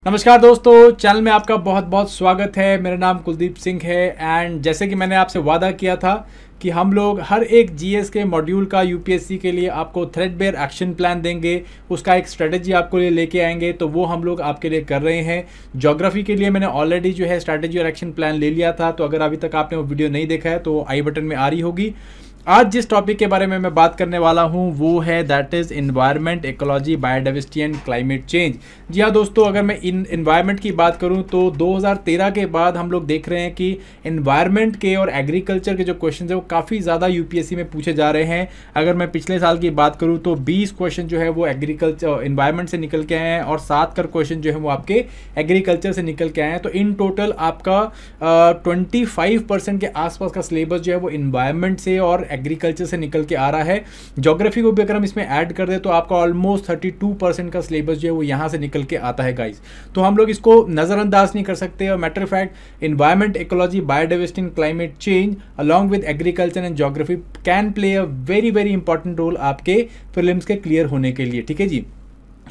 नमस्कार दोस्तों, चैनल में आपका बहुत बहुत स्वागत है। मेरा नाम कुलदीप सिंह है एंड जैसे कि मैंने आपसे वादा किया था कि हम लोग हर एक जीएस के मॉड्यूल का यूपीएससी के लिए आपको थ्रेडबेयर एक्शन प्लान देंगे, उसका एक स्ट्रेटजी आपको लिए लेके आएंगे। तो वो हम लोग आपके लिए कर रहे हैं। ज्योग्राफी के लिए मैंने ऑलरेडी जो है स्ट्रेटजी और एक्शन प्लान ले लिया था, तो अगर अभी तक आपने वो वीडियो नहीं देखा है तो आई बटन में आ रही होगी। आज जिस टॉपिक के बारे में मैं बात करने वाला हूं वो है that is environment, ecology, biodiversity and climate change. जी हाँ दोस्तों, अगर मैं इन एनवायरनमेंट की बात करूं तो 2013 के बाद हम लोग देख रहे हैं कि एनवायरनमेंट के और एग्रीकल्चर के जो क्वेश्चन है वो काफ़ी ज़्यादा यूपीएससी में पूछे जा रहे हैं। अगर मैं पिछले साल की बात करूँ तो 20 क्वेश्चन जो है वो एग्रीकल्चर एनवायरनमेंट से निकल के आए हैं और 7 कर क्वेश्चन जो है वो आपके एग्रीकल्चर से निकल के आए हैं। तो इन टोटल आपका 25% के आसपास का सिलेबस जो है वो एनवायरनमेंट से और एग्रीकल्चर से निकल के आ रहा है। ज्योग्राफी को भी अगर हम इसमें ऐड कर दें तो आपका ऑलमोस्ट 32% का सिलेबस जो है वो यहाँ से निकल के आता है गाइस। तो हम लोग इसको नज़रअंदाज नहीं कर सकते। और matter of fact environment, ecology, biodiversity and climate change along with agriculture and geography can play a very very important role आपके प्रीलिम्स के क्लियर होने के लिए। ठीक है जी।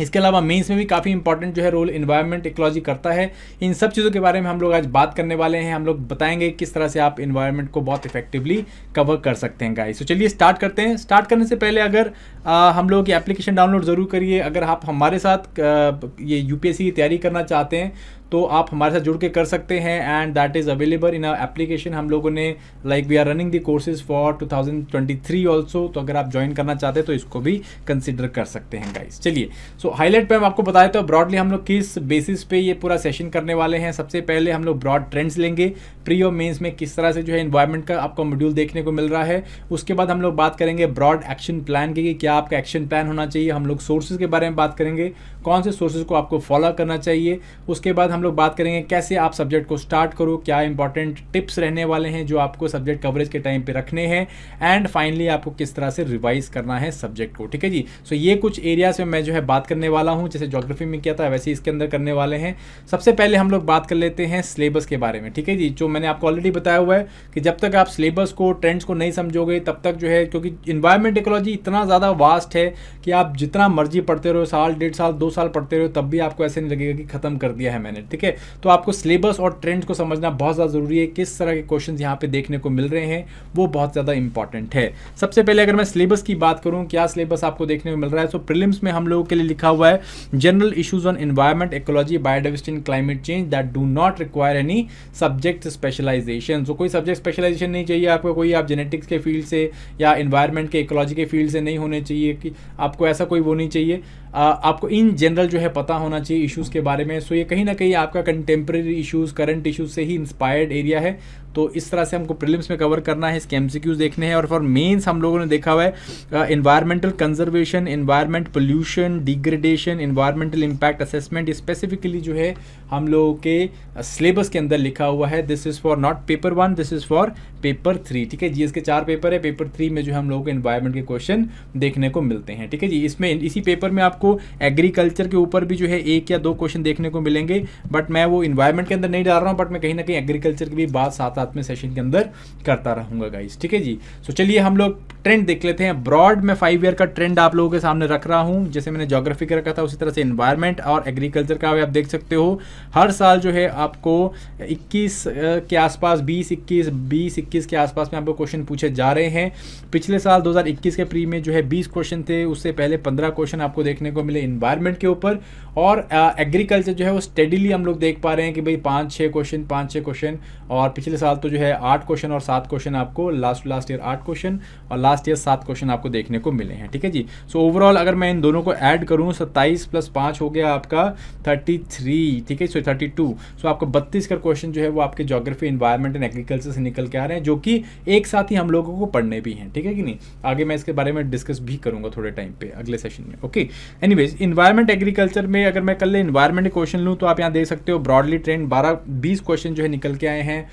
इसके अलावा मेंस में भी काफ़ी इंपॉर्टेंट जो है रोल एनवायरनमेंट, इकोलॉजी करता है। इन सब चीज़ों के बारे में हम लोग आज बात करने वाले हैं। हम लोग बताएंगे किस तरह से आप एनवायरनमेंट को बहुत इफेक्टिवली कवर कर सकते हैं गाइस। तो चलिए स्टार्ट करते हैं। स्टार्ट करने से पहले अगर हम लोग की एप्लीकेशन डाउनलोड ज़रूर करिए। अगर आप हमारे साथ ये यूपीएससी की तैयारी करना चाहते हैं तो आप हमारे साथ जुड़ के कर सकते हैं and that is available in application. हम लोगों ने we are running the courses for 2023 also. तो अगर आप ज्वाइन करना चाहते हैं तो इसको भी कंसिडर कर सकते हैं गाइस। चलिए सो हाईलाइट पे हम आपको बताए तो ब्रॉडली हम लोग किस बेसिस पे ये पूरा सेशन करने वाले हैं। सबसे पहले हम लोग ब्रॉड ट्रेंड्स लेंगे, प्री और मेंस में किस तरह से जो है एनवायरनमेंट का आपको मॉड्यूल देखने को मिल रहा है। उसके बाद हम लोग बात करेंगे ब्रॉड एक्शन प्लान की कि क्या आपका एक्शन प्लान होना चाहिए। हम लोग सोर्सेज के बारे में बात करेंगे, कौन से सोर्सेज को आपको फॉलो करना चाहिए। उसके बाद हम लोग बात करेंगे कैसे आप सब्जेक्ट को स्टार्ट करो, क्या इंपॉर्टेंट टिप्स रहने वाले हैं जो आपको सब्जेक्ट कवरेज के टाइम पे रखने हैं एंड फाइनली आपको किस तरह से रिवाइज करना है सब्जेक्ट को। ठीक है जी। सो ये कुछ एरियाज में मैं जो है बात करने वाला हूं, जैसे ज्योग्राफी में किया था वैसे इसके अंदर करने वाले हैं। सबसे पहले हम लोग बात कर लेते हैं सिलेबस के बारे में। ठीक है जी। जो मैंने आपको ऑलरेडी बताया हुआ है कि जब तक आप सिलेबस को, ट्रेंड्स को नहीं समझोगे तब तक जो है, क्योंकि इन्वायरमेंट इकोलॉजी इतना ज़्यादा वास्ट है कि आप जितना मर्जी पढ़ते रहो, साल, 1.5 साल, 2 साल पढ़ते रहो, तब भी आपको ऐसे नहीं लगेगा कि खत्म कर दिया है मैंने। ठीक है। तो आपको सिलेबस और ट्रेंड्स को समझना बहुत ज़्यादा ज़रूरी है। किस तरह के क्वेश्चंस यहाँ पे देखने को मिल रहे हैं वो बहुत ज़्यादा इंपॉर्टेंट है। सबसे पहले अगर मैं सिलेबस की बात करूँ, क्या सिलेबस आपको देखने को मिल रहा है। तो प्रीलिम्स में हम लोगों के लिए लिखा हुआ है general issues on environment, ecology, biodiversity and climate change that do not require any subject specialisation. तो कोई सब्जेक्ट स्पेशलाइजेशन नहीं चाहिए आपको, कोई आप जेनेटिक्स के फील्ड से या एनवायरनमेंट के, इकोलॉजी के फील्ड से नहीं होने चाहिए, कि आपको ऐसा कोई वो नहीं चाहिए। आपको इन जनरल जो है पता होना चाहिए इश्यूज़ के बारे में। सो ये कहीं ना कहीं आपका कंटेम्प्रेरी इश्यूज़, करंट इश्यूज़ से ही इंस्पायर्ड एरिया है। तो इस तरह से हमको प्रीलिम्स में कवर करना है, इसके एमसीक्यूज देखने हैं। और फॉर मेंस हम लोगों ने देखा हुआ है environmental conservation, environment pollution, degradation, environmental impact assessment, specifically जो है हम लोगों के सिलेबस के अंदर लिखा हुआ है। This is for not paper 1, this is for paper 3। ठीक है। जीएस के 4 पेपर है, पेपर 3 में जो है हम लोगों को एनवायरमेंट के क्वेश्चन देखने को मिलते हैं। ठीक है जी। इसमें इसी पेपर में आपको एग्रीकल्चर के ऊपर भी जो है 1 या 2 क्वेश्चन देखने को मिलेंगे, बट मैं वो एनवायरनमेंट के अंदर नहीं डाल रहा हूँ, बट मैं कहीं ना कहीं एग्रीकल्चर की भी बात साथ में सेशन के अंदर करता रहूंगा गाइस। ठीक है जी। सो चलिए हम लोग ट्रेंड देख लेते हैं। ब्रॉड में 5 ईयर का ट्रेंड आप लोगों के सामने रख रहा हूं, जैसे मैंने ज्योग्राफी का रखा था उसी तरह से एनवायरनमेंट और एग्रीकल्चर का भी आप देख सकते हो। हर साल जो है आपको 21 के आसपास, 20-21 के आसपास में आपको क्वेश्चन पूछे जा रहे हैं। पिछले साल 2021 के प्री में जो है 20 क्वेश्चन थे, उससे पहले 15 क्वेश्चन आपको देखने को मिले एनवायरनमेंट के ऊपर। और एग्रीकल्चर जो है वो स्टेडीली हम लोग देख पा रहे हैं कि भाई 5-6 क्वेश्चन। और पिछले साल तो जो है 8 क्वेश्चन और 7 क्वेश्चन आपको लास्ट ईयर 8 क्वेश्चन और लास्ट ईयर 7 क्वेश्चन आपको देखने को मिले हैं। ठीक है जी। सो ओवरऑल अगर मैं इन दोनों को ऐड करूं, 27 + 5 हो गया आपका 33। ठीक है। सो 32। सो आपको 32 का क्वेश्चन जो है वो आपके ज्योग्राफी, एनवायरनमेंट एंड एग्रीकल्चर से निकल के आ रहे हैं, जो कि एक साथ ही हम लोगों को पढ़ने भी हैं। ठीक है कि नहीं। आगे मैं इसके बारे में डिस्कस भी करूंगा थोड़े टाइम पे अगले सेशन में। ओके। एनीवेज, एनवायरनमेंट, एग्रीकल्चर में अगर मैं कल एनवायरनमेंट के क्वेश्चन लूँ तो आप यहाँ देख सकते हो ब्रॉडली ट्रेंड 12-20 क्वेश्चन जो है निकल के आए हैं।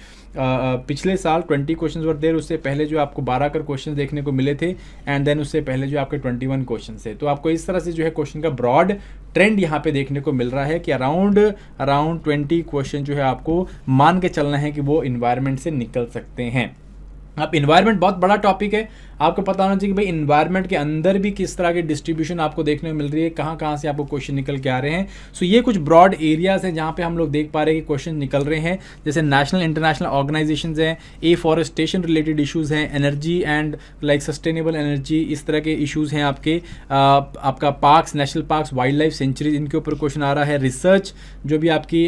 पिछले साल 20 क्वेश्चन वर देर, उससे पहले जो आपको 12 कर क्वेश्चन देखने को मिले थे एंड देन उससे पहले जो आपके 21 क्वेश्चन थे। तो आपको इस तरह से जो है क्वेश्चन का ब्रॉड ट्रेंड यहाँ पे देखने को मिल रहा है कि अराउंड 20 क्वेश्चन जो है आपको मान के चलना है कि वो इन्वायरमेंट से निकल सकते हैं। अब इन्वायरमेंट बहुत बड़ा टॉपिक है। आपको पता होना चाहिए कि भाई इन्वायरमेंट के अंदर भी किस तरह की डिस्ट्रीब्यूशन आपको देखने को मिल रही है, कहाँ कहाँ से आपको क्वेश्चन निकल के आ रहे हैं। सो ये कुछ ब्रॉड एरियाज हैं जहाँ पे हम लोग देख पा रहे हैं कि क्वेश्चन निकल रहे हैं, जैसे नेशनल इंटरनेशनल ऑर्गेनाइजेशंस हैं, एफॉरेस्टेशन रिलेटेड इशूज़ हैं, energy and like sustainable energy, इस तरह के इशूज़ हैं आपके। आपका parks, national parks, wild life sanctuaries, इनके ऊपर क्वेश्चन आ रहा है। रिसर्च जो भी आपकी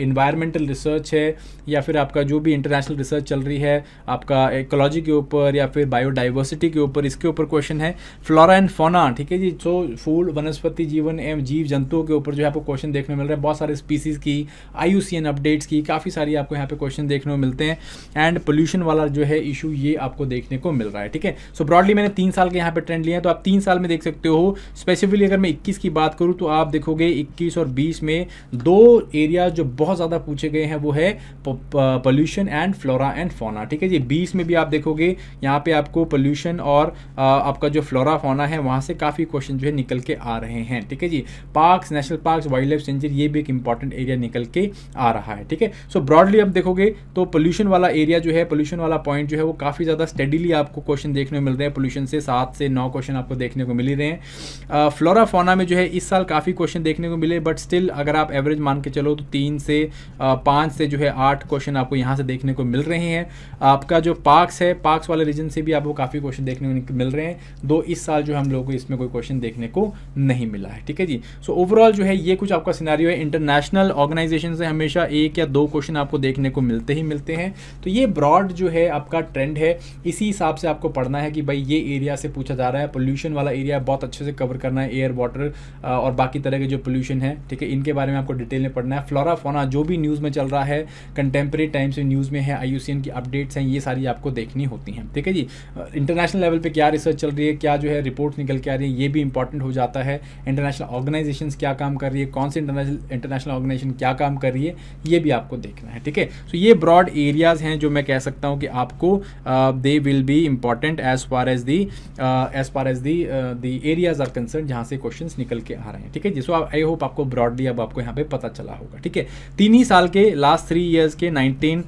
इन्वायरमेंटल रिसर्च है या फिर आपका जो भी इंटरनेशनल रिसर्च चल रही है आपका इकोलॉजी के ऊपर या फिर बायोडाइवर्सिटी के ऊपर, इसके ऊपर क्वेश्चन है। फ्लोरा एंड फौना, ठीक है जी, तो फूल वनस्पति जीवन एवं जीव जंतुओं के ऊपर जो है आपको क्वेश्चन देखने को मिल रहा है, बहुत सारे स्पीसीज़ की, IUCN अपडेट्स की, काफ़ी सारी आपको यहाँ पे क्वेश्चन देखने को मिलते हैं। एंड पोल्यूशन वाला जो है इशू ये आपको देखने को मिल रहा है, ठीक है। सो ब्रॉडली मैंने 3 साल के यहाँ पे ट्रेंड लिए हैं, तो आप 3 साल में देख सकते हो। स्पेसिफिकली अगर मैं 21 की बात करूँ तो आप देखोगे 21 और 20 में 2 एरिया जो बहुत ज़्यादा पूछे गए हैं वो है pollution and flora and fauna, ठीक है जी। 20 में भी आप देखोगे यहाँ पे आपको पोल्यूशन और आपका जो फ्लोरा फौना है वहाँ से काफ़ी क्वेश्चन जो है निकल के आ रहे हैं, ठीक है जी। Parks, national parks, wildlife sanctuary, ये भी एक इंपॉर्टेंट एरिया निकल के आ रहा है, ठीक है। सो ब्रॉडली आप देखोगे तो पोल्यूशन वाला एरिया जो है, पोल्यूशन वाला पॉइंट जो है वो काफ़ी ज़्यादा स्टेडीली आपको क्वेश्चन देखने को मिल रहे हैं। पोल्यूशन से 7 से 9 क्वेश्चन आपको देखने को मिल ही रहे हैं। फ्लोरा फौना में जो है इस साल काफ़ी क्वेश्चन देखने को मिले, बट स्टिल अगर आप एवरेज मान के चलो तो 3 से 5 से जो है 8 क्वेश्चन आपको यहाँ से देखने को मिल रहे हैं। आपका जो पार्क्स है, पार्क्स वाले रीजन से भी आपको काफ़ी क्वेश्चन देखने को मिल रहे हैं, 2 इस साल जो हम लोगों को इसमें कोई क्वेश्चन देखने को नहीं मिला है, ठीक है जी। सो ओवरऑल जो है ये कुछ आपका सिनेरियो है। इंटरनेशनल ऑर्गेनाइजेशन से हमेशा 1 या 2 क्वेश्चन आपको देखने को मिलते ही मिलते हैं, तो ये ब्रॉड जो है आपका ट्रेंड है। इसी हिसाब से आपको पढ़ना है कि भाई ये एरिया से पूछा जा रहा है, पोल्यूशन वाला एरिया बहुत अच्छे से कवर करना है, एयर, वाटर और बाकी तरह के जो पोल्यूशन है, ठीक है, इनके बारे में आपको डिटेल में पढ़ना है। फ्लोरा फौना जो भी न्यूज़ में चल रहा है, कंटेम्प्रेरी टाइम्स में न्यूज़ में है, IUCN की अपडेट्स हैं, ये सारी आपको देखनी होती हैं, ठीक है जी। इंटरनेशनल लेवल पे क्या रिसर्च चल रही है, क्या जो है रिपोर्ट निकल के आ रही है, ये भी इंपॉर्टेंट हो जाता है। इंटरनेशनल ऑर्गेनाइजेशंस क्या काम कर रही है, कौन सी इंटरनेशनल ऑर्गेनाइजेशन क्या काम कर रही है, ये भी आपको देखना है, ठीक है। सो ये ब्रॉड एरियाज हैं जो मैं कह सकता हूँ कि आपको they will be important as far as the areas are concern, जहाँ से क्वेश्चंस निकल के आ रहे हैं, ठीक है जी। सो आई होप आपको ब्रॉडली अब आपको यहाँ पे पता चला होगा, ठीक है। 3 ही साल के, लास्ट 3 ईयर्स के 19,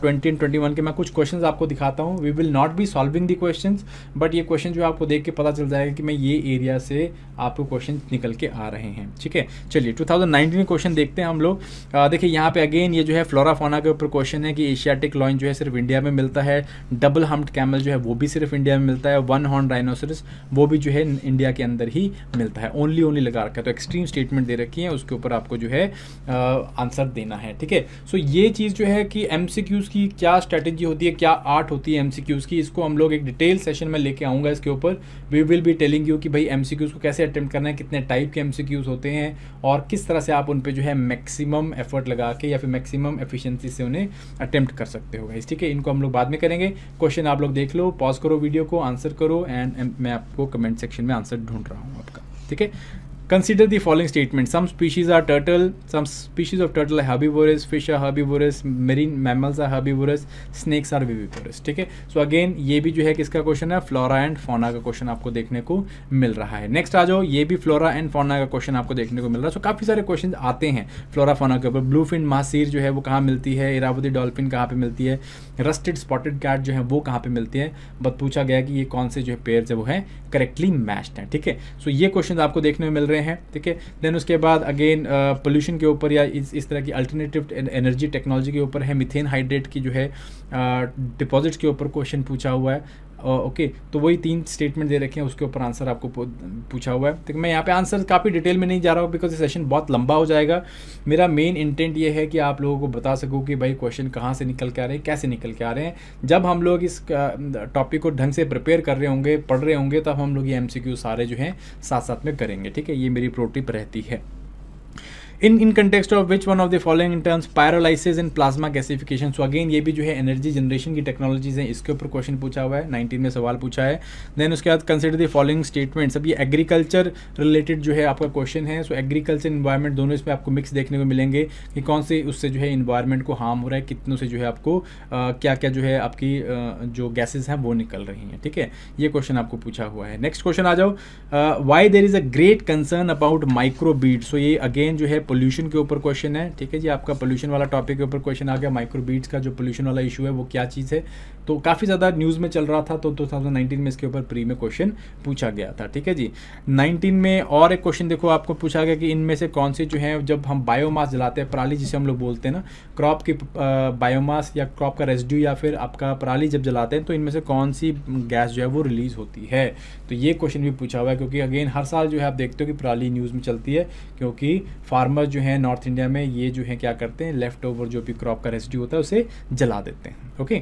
20 एंड 21 के मैं कुछ क्वेश्चंस आपको दिखाता हूँ। We will not be solving the questions, but ये क्वेश्चन जो आपको देख के पता चल जाएगा कि मैं ये एरिया से आपको क्वेश्चन निकल के आ रहे हैं, ठीक है। चलिए 2019 क्वेश्चन देखते हैं हम लोग। देखिए यहाँ पे अगेन ये जो है फ्लोरा फौना के ऊपर क्वेश्चन है कि एशियाटिक लॉयन जो है सिर्फ इंडिया में मिलता है, डबल हम्प्ड कैमल जो है वो भी सिर्फ इंडिया में मिलता है, वन हॉर्न राइनोसरस वो भी जो है इंडिया के अंदर ही मिलता है, ओनली लगा रखा है। तो एक्सट्रीम स्टेटमेंट दे रखी है, उसके ऊपर आपको जो है आंसर देना है, ठीक है। सो ये चीज़ जो है कि MCQs की क्या स्ट्रेटेजी होती है, क्या आर्ट होती है MCQs की, इसको हम लोग एक डिटेल सेशन में लेके आऊँगा इसके ऊपर। We will be telling you कि भाई MCQs को कैसे अटेम्प्ट करना है, कितने टाइप के MCQs होते हैं और किस तरह से आप उन पे जो है मैक्सिमम एफर्ट लगा के या फिर मैक्सिमम एफिशिएंसी से उन्हें अटेम्प्ट कर सकते हो गाइस, ठीक है। इनको हम लोग बाद में करेंगे। क्वेश्चन आप लोग देख लो, पॉज करो वीडियो को, आंसर करो एंड मैं आपको कमेंट सेक्शन में आंसर ढूंढ रहा हूँ आपका, ठीक है। Consider the following statement. Some species are turtle, some species of turtle are herbivorous, fish are herbivorous, marine mammals are herbivorous, snakes are viviparous, ठीक है। सो अगेन ये भी जो है किसका क्वेश्चन है, फ्लोरा एंड फौना का क्वेश्चन आपको देखने को मिल रहा है। नेक्स्ट आ जाओ, ये भी फ्लोरा एंड फौना का क्वेश्चन आपको देखने को मिल रहा है। सो काफ़ी सारे क्वेश्चन आते हैं फ्लोरा फौना के ऊपर। ब्लूफिन महासीर जो है वो कहाँ मिलती है, इरावती डॉल्फिन कहाँ पे मिलती है, रस्टेड स्पॉटेड कैट जो है वो कहाँ पे मिलती है, बट पूछा गया कि ये कौन से जो है पेयर्स है वो है करेक्टली मैच्ड हैं, ठीक है। सो ये क्वेश्चन आपको देखने को मिल रहे हैं, ठीक है। देन उसके बाद अगेन पोल्यूशन के ऊपर या इस तरह की अल्टरनेटिव एनर्जी टेक्नोलॉजी के ऊपर है, मीथेन हाइड्रेट की जो है डिपॉजिट्स के ऊपर क्वेश्चन पूछा हुआ है। ओके, तो वही 3 स्टेटमेंट दे रखे हैं, उसके ऊपर आंसर आपको पूछा हुआ है। तो मैं यहाँ पे आंसर काफ़ी डिटेल में नहीं जा रहा हूँ बिकॉज ये सेशन बहुत लंबा हो जाएगा। मेरा मेन इंटेंट ये है कि आप लोगों को बता सकूँ कि भाई क्वेश्चन कहाँ से निकल के आ रहे हैं, कैसे निकल के आ रहे हैं। जब हम लोग इस टॉपिक को ढंग से प्रिपेयर कर रहे होंगे, पढ़ रहे होंगे, तब हम लोग ये MCQ सारे जो हैं साथ साथ में करेंगे, ठीक है। ये मेरी प्रो टिप रहती है। in context of which one of the following in terms pyrolysis and plasma gasification। So again ये भी जो है एनर्जी जनरेशन की टेक्नोलॉजीज हैं, इसके ऊपर क्वेश्चन पूछा हुआ है, 19 में सवाल पूछा है। देन उसके बाद कंसिडर द फॉलोइंग स्टेटमेंट्स। अब ये एग्रीकल्चर रिलेटेड जो है आपका क्वेश्चन है। सो एग्रीकल्चर इन्वायरमेंट दोनों इसमें आपको मिक्स देखने को मिलेंगे कि कौन से उससे जो है इन्वायरमेंट को हार्म हो रहा है, कितनों से जो है आपको क्या क्या जो है आपकी जो गैसेज हैं वो निकल रही हैं, ठीक है। ये क्वेश्चन आपको पूछा हुआ है। नेक्स्ट क्वेश्चन आ जाओ, why there is a great concern about microbead. So ये अगेन जो है पोल्यूशन के ऊपर क्वेश्चन है, ठीक है जी, आपका पोल्यूशन वाला टॉपिक के ऊपर क्वेश्चन आ गया। माइक्रोबीट्स का जो पोल्यूशन वाला इशू है वो क्या चीज़ है, तो काफ़ी ज़्यादा न्यूज़ में चल रहा था, तो 2019 में इसके ऊपर प्री में क्वेश्चन पूछा गया था, ठीक है जी। 19 में और एक क्वेश्चन देखो आपको पूछा गया कि इनमें से कौन से जो है, जब हम बायोमास जलाते हैं, पराली जिसे हम लोग बोलते हैं ना, क्रॉप की बायोमास या क्रॉप का रेसिड्यू या फिर आपका पराली जब जलाते हैं, तो इनमें से कौन सी गैस जो है वो रिलीज होती है। तो ये क्वेश्चन भी पूछा हुआ है, क्योंकि अगेन हर साल जो है आप देखते हो कि पराली न्यूज़ में चलती है, क्योंकि फार्मर जो है नॉर्थ इंडिया में ये जो है क्या करते हैं, लेफ्ट ओवर जो भी क्रॉप का रेसिड्यू होता है उसे जला देते हैं। ओके,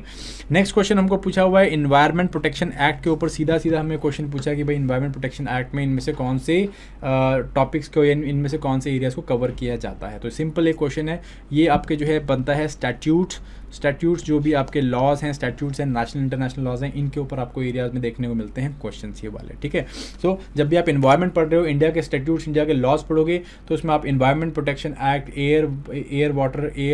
नेक्स्ट क्वेश्चन हमको पूछा हुआ है इन्वायरमेंट प्रोटेक्शन एक्ट के ऊपर। सीधा सीधा हमें क्वेश्चन पूछा कि भाई इन्वायरमेंट प्रोटेक्शन एक्ट में इनमें से कौन से टॉपिक्स को, इनमें से कौन से एरियाज को कवर किया जाता है। तो सिंपल एक क्वेश्चन है, ये आपके जो है बनता है स्टैट्यूट्स जो भी आपके लॉज हैं, स्टैट्यूट्स हैं, नेशनल इंटरनेशनल लॉज हैं, इनके ऊपर आपको एरियाज में देखने को मिलते हैं क्वेश्चन ये वाले, ठीक है। सो जब भी आप इन्वायरमेंट पढ़ रहे हो, इंडिया के स्टैट्यूट्स, इंडिया के लॉज पढ़ोगे, तो उसमें आप environment protection act, air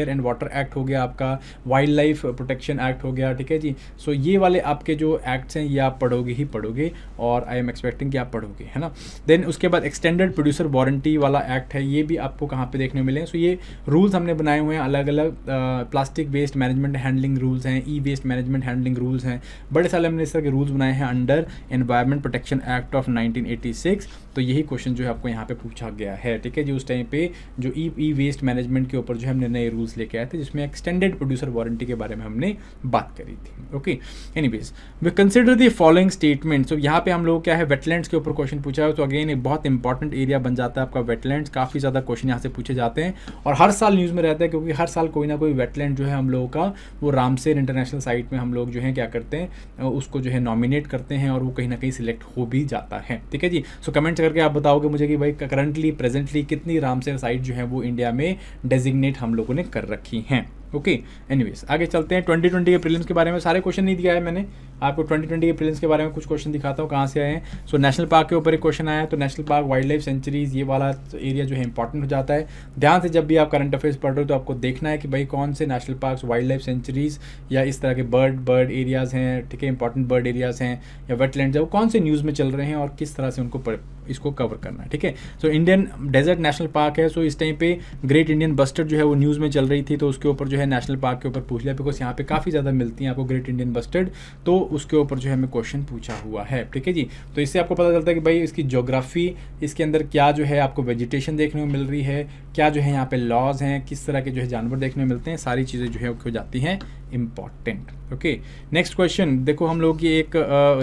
and water act हो गया, आपका वाइल्ड लाइफ प्रोटेक्शन एक्ट हो गया, ठीक है जी। सो ये वाले आपके जो एक्ट्स हैं ये आप पढ़ोगे ही पढ़ोगे, और आई एम एक्सपेक्टिंग कि आप पढ़ोगे, है ना। देन उसके बाद एक्सटेंडेड प्रोड्यूसर वारंटी वाला एक्ट है, ये भी आपको कहाँ पे देखने को मिले। सो ये रूल्स हमने बनाए हुए हैं अलग अलग, plastic waste management handling rules हैं, e waste management handling rules हैं, बड़े सारे हमने इस तरह के रूल्स बनाए हैं under environment protection act of 1986। तो यही क्वेश्चन जो है आपको यहाँ पे पूछा गया है, ठीक है जी। उस टाइम पे जो ई वेस्ट मैनेजमेंट के ऊपर जो हमने नए रूल्स लेके आए थे, जिसमें एक्सटेंडेड प्रोड्यूसर वारंटी के बारे में हमने बात करी थी। Okay, anyways we consider the following statement. तो यहाँ पे हम लोग क्या है, वेटलैंड्स के ऊपर क्वेश्चन पूछा है, तो अगेन एक बहुत इंपॉर्टेंट एरिया बन जाता है आपका वेटलैंड्स। काफ़ी ज़्यादा क्वेश्चन यहाँ से पूछे जाते हैं और हर साल न्यूज़ में रहता है, क्योंकि हर साल कोई ना कोई वेटलैंड जो है हम लोगों का, वो रामसेर इंटरनेशनल साइट में हम लोग जो है क्या करते हैं, उसको जो है नॉमिनेट करते हैं और वो कहीं ना कहीं सिलेक्ट हो भी जाता है, ठीक है जी। सो कमेंट्स करके आप बताओगे मुझे कि भाई करंटली प्रेजेंटली कितनी रामसेर साइट जो है वो इंडिया में डेजिग्नेट हम लोगों ने कर रखी हैं। ओके, एनीवेज आगे चलते हैं। 2020 के प्रीलिम्स के बारे में सारे क्वेश्चन नहीं दिया है मैंने आपको, 2020 के प्रीलिम्स के बारे में कुछ क्वेश्चन दिखाता हूँ कहाँ से आए हैं। सो नेशनल पार्क के ऊपर एक क्वेश्चन आया है, तो national park, wild life sanctuaries, ये वाला एरिया जो है इंपॉर्टेंट हो जाता है। ध्यान से जब भी आप करंट अफेयर्स पढ़ रहे हो तो आपको देखना है कि भाई कौन से national park, wild life sanctuaries या इस तरह के बर्ड एरियाज़ हैं, ठीक है, इंपॉर्टेंट बर्ड एरियाज़ हैं या वेटलैंड्स, वो कौन से न्यूज़ में चल रहे हैं और किस तरह से उनको इसको कवर करना है, ठीक है। So Indian Desert National Park है, सो इस टाइम पे ग्रेट इंडियन बस्टर्ड जो है वो न्यूज़ में चल रही थी, तो उसके ऊपर जो है नेशनल पार्क के ऊपर पूछ लिया, बिकॉज यहाँ पे काफ़ी ज़्यादा मिलती हैं आपको ग्रेट इंडियन बस्टर्ड, तो उसके ऊपर जो है हमें क्वेश्चन पूछा हुआ है, ठीक है जी। तो इससे आपको पता चलता है कि भाई इसकी ज्योग्राफी, इसके अंदर क्या जो है आपको वेजिटेशन देखने को मिल रही है, क्या जो है यहाँ पे लॉज हैं, किस तरह के जो है जानवर देखने को मिलते हैं, सारी चीज़ें जो है हो जाती हैं इम्पॉर्टेंट। ओके, नेक्स्ट क्वेश्चन देखो, हम लोग की एक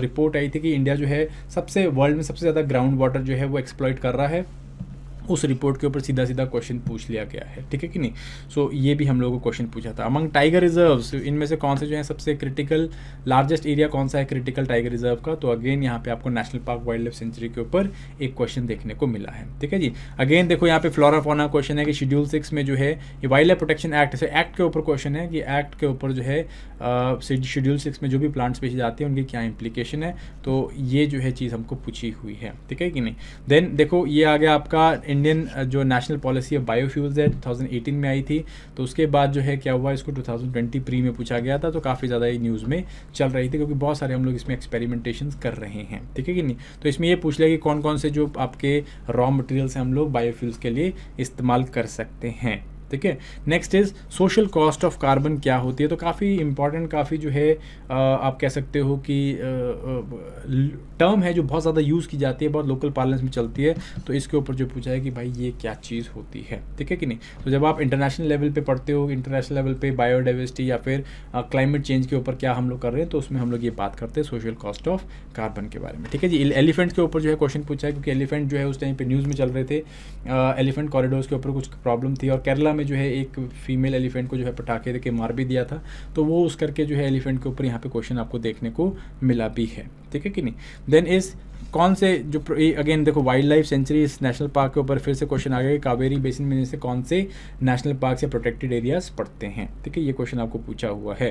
रिपोर्ट आई थी कि इंडिया जो है सबसे वर्ल्ड में सबसे ज़्यादा ग्राउंड वाटर जो है वो एक्सप्लॉइट कर रहा है। उस रिपोर्ट के ऊपर सीधा सीधा क्वेश्चन पूछ लिया गया है, ठीक है कि नहीं। सो ये भी हम लोगों को क्वेश्चन पूछा था। अमंग टाइगर रिजर्व्स, इनमें से कौन से जो है सबसे क्रिटिकल लार्जेस्ट एरिया कौन सा है क्रिटिकल टाइगर रिजर्व का, तो अगेन यहाँ पे आपको national park wild life sanctuary के ऊपर एक क्वेश्चन देखने को मिला है, ठीक है जी। अगेन देखो यहाँ पे फ्लोरा फौना क्वेश्चन है कि शेड्यूल 6 में जो है ये wild life protection act, act के ऊपर क्वेश्चन है कि एक्ट के ऊपर जो है शेड्यूल 6 में जो भी प्लांट स्पीशीज आती है उनकी क्या इंप्लीकेशन है, तो ये जो है चीज़ हमको पूछी हुई है, ठीक है कि नहीं। देन देखो ये आ गया आपका इंडियन जो नेशनल पॉलिसी ऑफ बायोफ्यूल्स है 2018 में आई थी, तो उसके बाद जो है क्या हुआ, इसको 2020 प्री में पूछा गया था, तो काफ़ी ज़्यादा ये न्यूज़ में चल रही थी, क्योंकि बहुत सारे हम लोग इसमें एक्सपेरिमेंटेशंस कर रहे हैं, ठीक है कि नहीं। तो इसमें ये पूछ लिया कि कौन कौन से जो आपके रॉ मटेरियल्स हैं हम लोग बायोफ्यूल्स के लिए इस्तेमाल कर सकते हैं, ठीक है। Next is social cost of carbon क्या होती है, तो काफ़ी इंपॉर्टेंट, काफ़ी जो है आप कह सकते हो कि टर्म है जो बहुत ज़्यादा यूज़ की जाती है, बहुत लोकल पार्लेंस में चलती है, तो इसके ऊपर जो पूछा है कि भाई ये क्या चीज़ होती है, ठीक है कि नहीं। तो जब आप इंटरनेशनल लेवल पे पढ़ते हो, इंटरनेशनल लेवल पे बायोडाइवर्सिटी या फिर क्लाइमेट चेंज के ऊपर क्या हम लोग कर रहे हैं, तो उसमें हम लोग ये बात करते हैं सोशल कॉस्ट ऑफ कार्बन के बारे में, ठीक है जी। एलिफेंट्स के ऊपर जो है क्वेश्चन पूछा है, क्योंकि एलिफेंट जो है उस टाइम पे न्यूज़ में चल रहे थे, एलिफेंट कॉरिडोर्स के ऊपर कुछ प्रॉब्लम थी, और केरला में जो है एक फीमेल एलिफेंट को जो है पटाखे देके मार भी दिया था, तो वो उस करके जो है एलिफेंट के ऊपर यहाँ पे क्वेश्चन आपको देखने को मिला भी है, ठीक है कि नहीं। देन इस कौन से जो अगेन देखो वाइल्ड लाइफ सेंचुरी इस नेशनल पार्क के ऊपर फिर से क्वेश्चन आ गया, कावेरी बेसिन में से कौन से नेशनल पार्क से प्रोटेक्टेड एरियाज पड़ते हैं, ठीक है, ये क्वेश्चन आपको पूछा हुआ है।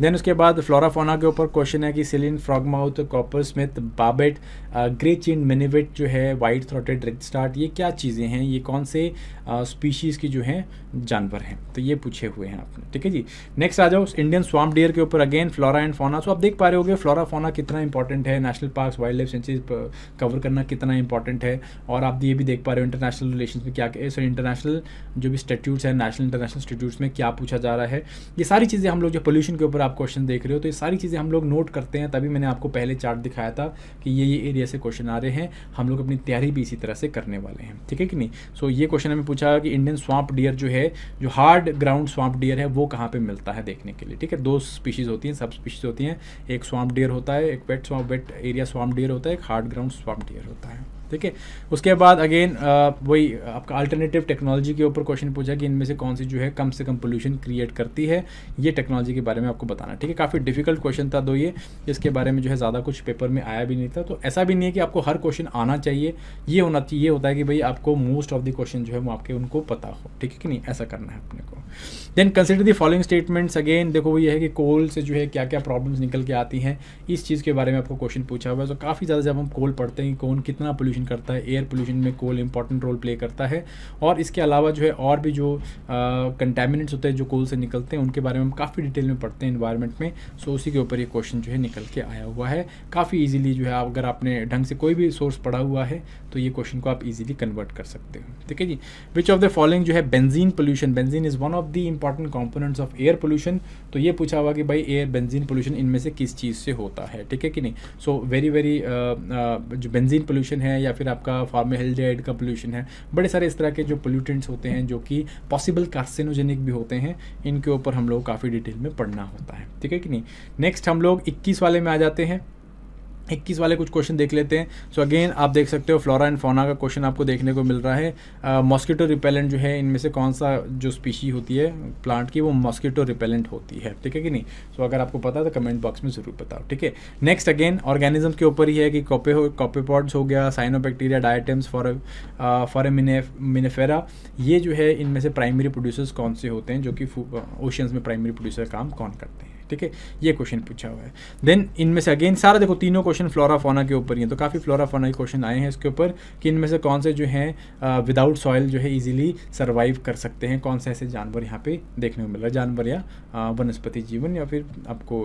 देन उसके बाद फ्लोरा फौना के ऊपर क्वेश्चन है कि सिलिन, फ्रॉगमाउथ, कॉपर स्मिथ, बाबेट, ग्रे चिन मिनिवेट जो है, वाइट थ्रोटेड रेडस्टार्ट, ये क्या चीज़ें हैं, ये कौन से स्पीशीज़ की जो है जानवर हैं, तो ये पूछे हुए हैं आपने, ठीक है जी। नेक्स्ट आ जाओ इंडियन स्वाम्प डियर के ऊपर, अगेन फ्लोरा एंड फौना। सो आप देख पा रहे होगे फ्लोरा फौना कितना इंपॉर्टेंट इंपॉर्टेंट है, national parks, wild life sanctuaries cover करना कितना इंपॉर्टेंट है, और आप ये भी देख पा रहे हो इंटरनेशनल रिलेशंस में क्या सॉरी इंटरनेशनल जो भी स्टैट्यूट्स हैं, नेशनल इंटरनेशनल स्टैट्यूट्स में क्या पूछा जा रहा है। ये सारी चीज़ें हम लोग जो पोल्यूशन के ऊपर आप क्वेश्चन देख रहे हो, तो ये सारी चीज़ें हम लोग नोट करते हैं, तभी मैंने आपको पहले चार्ट दिखाया था कि ये एरिया से क्वेश्चन आ रहे हैं, हम लोग अपनी तैयारी भी इसी तरह से करने वाले हैं, ठीक है कि नहीं। सो ये क्वेश्चन हमें पूछा कि इंडियन स्वाम्प डियर जो है, जो हार्ड ग्राउंड स्वाम्प डियर है, वो कहाँ पे मिलता है देखने के लिए, ठीक है। 2 स्पीशीज़ होती हैं, सब स्पीशीज़ होती हैं, एक स्वाम्प डियर होता है, एक वेट एरिया स्वाम्प डियर होता है, एक हार्ड ग्राउंड स्वाम्प डियर होता है, ठीक है। उसके बाद अगेन वही आपका अल्टरनेटिव टेक्नोलॉजी के ऊपर क्वेश्चन पूछा कि इनमें से कौन सी जो है कम से कम पोल्यूशन क्रिएट करती है, ये टेक्नोलॉजी के बारे में आपको बताना, ठीक है। काफ़ी डिफिकल्ट क्वेश्चन था दो ये, इसके बारे में जो है ज़्यादा कुछ पेपर में आया भी नहीं था। तो ऐसा भी नहीं है कि आपको हर क्वेश्चन आना चाहिए, ये होना चाहिए, ये होता है कि भाई आपको मोस्ट ऑफ द क्वेश्चन जो है वो आपके उनको पता हो, ठीक है कि नहीं, ऐसा करना है अपने को। Then consider the following statements, again देखो वो ये है कि कोल से जो है क्या क्या प्रॉब्लम्स निकल के आती हैं, इस चीज़ के बारे में आपको क्वेश्चन पूछा हुआ है। तो काफ़ी ज़्यादा जब हम कोल पढ़ते हैं, कौन कितना पोल्यूशन करता है, एयर पोल्यूशन में कोल इंपॉर्टेंट रोल प्ले करता है, और इसके अलावा जो है और भी जो कंटेमिनेंट्स होते हैं जो कोल से निकलते हैं, उनके बारे में हम काफ़ी डिटेल में पढ़ते हैं इन्वायरमेंट में। सो उसी के ऊपर ये क्वेश्चन जो है निकल के आया हुआ है काफ़ी ईजिली, जो है अगर आपने ढंग से कोई भी सोर्स पढ़ा हुआ है तो ये क्वेश्चन को आप ईजिली कन्वर्ट कर सकते हो, ठीक है जी। विच ऑफ द फॉलोइंग जो है benzene pollution, benzene is one of the important components of air pollution. तो ये पूछा हुआ कि भाई एयर बेंजीन पोल्यूशन इनमें से किस चीज़ से होता है, ठीक है कि नहीं। सो वेरी जो बेंजीन पोल्यूशन है, या फिर आपका फॉर्मेल्डिहाइड का पोल्यूशन है, बड़े सारे इस तरह के जो पोल्यूटेंट्स होते हैं जो कि पॉसिबल कार्सिनोजेनिक भी होते हैं, इनके ऊपर हम लोग काफ़ी डिटेल में पढ़ना होता है, ठीक है कि नहीं। नेक्स्ट हम लोग 21 वाले में आ जाते हैं। 21 वाले कुछ क्वेश्चन देख लेते हैं। सो अगेन आप देख सकते हो फ्लोरा एंड फौना का क्वेश्चन आपको देखने को मिल रहा है। मॉस्किटो रिपेलेंट जो है, इनमें से कौन सा जो स्पीशी होती है प्लांट की, वो मॉस्किटो रिपेलेंट होती है, ठीक है कि नहीं। सो अगर आपको पता है तो कमेंट बॉक्स में ज़रूर बताओ, ठीक है। नेक्स्ट अगेन ऑर्गेनिज्म के ऊपर ही है कि कॉपेपॉड्स हो गया, साइनोबैक्टीरिया, डायटम्स, फोरामिनिफेरा, ये जो है इनमें से प्राइमरी प्रोड्यूसर्स कौन से होते हैं, जो कि ओशियंस में प्राइमरी प्रोड्यूसर काम कौन करते हैं, ठीक है। ये क्वेश्चन पूछा हुआ है। देन इनमें से अगेन सारा देखो तीनों क्वेश्चन फ्लोरा फौना के ऊपर ही हैं, तो काफ़ी फ्लोरा फौना के क्वेश्चन आए हैं इसके ऊपर कि इनमें से कौन से जो हैं विदाउट सॉइल जो है इजीली सर्वाइव कर सकते हैं, कौन से ऐसे जानवर यहाँ पे देखने को मिल रहा है, जानवर या वनस्पति जीवन, या फिर आपको